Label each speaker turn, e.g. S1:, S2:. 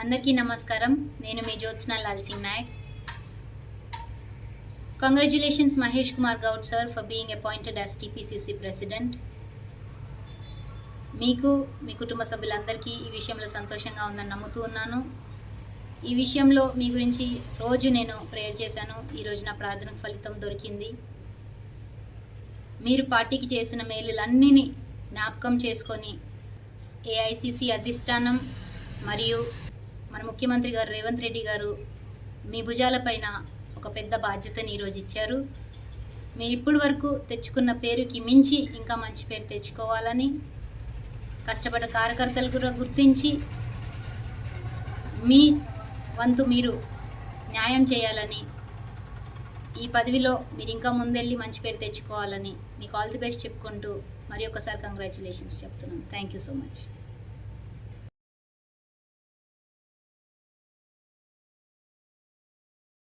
S1: అందరికీ నమస్కారం. నేను మీ Jyotsna Lal Singh Naik. Congratulations Mahesh Kumar Gaud sir for being appointed as TPCC President. మీకు మీ కుటుంబ సభ్యులందరికీ ఈ విషయంలో సంతోషంగా ఉందని నమ్ముతూ ఉన్నాను. ఈ విషయంలో మీ గురించి రోజు నేను ప్రేయర్ చేశాను. ఈరోజు నా ప్రార్థనకు ఫలితం దొరికింది. మీరు పార్టీకి చేసిన మేలులన్నీ జ్ఞాపకం చేసుకొని ఏఐసిసి అధిష్టానం మరియు మన ముఖ్యమంత్రి గారు రేవంత్ రెడ్డి గారు మీ భుజాలపైన ఒక పెద్ద బాధ్యతని ఈరోజు ఇచ్చారు. మీరు ఇప్పటి వరకు తెచ్చుకున్న పేరుకి మించి ఇంకా మంచి పేరు తెచ్చుకోవాలని, కష్టపడ్డ కార్యకర్తలు కూడా గుర్తించి మీ వంతు మీరు న్యాయం చేయాలని, ఈ పదవిలో మీరు ఇంకా ముందెళ్ళి మంచి పేరు తెచ్చుకోవాలని మీకు ఆల్ ది బెస్ట్ చెప్పుకుంటూ మరి ఒకసారి కంగ్రాచులేషన్స్ చెప్తున్నాను. Thank you so much.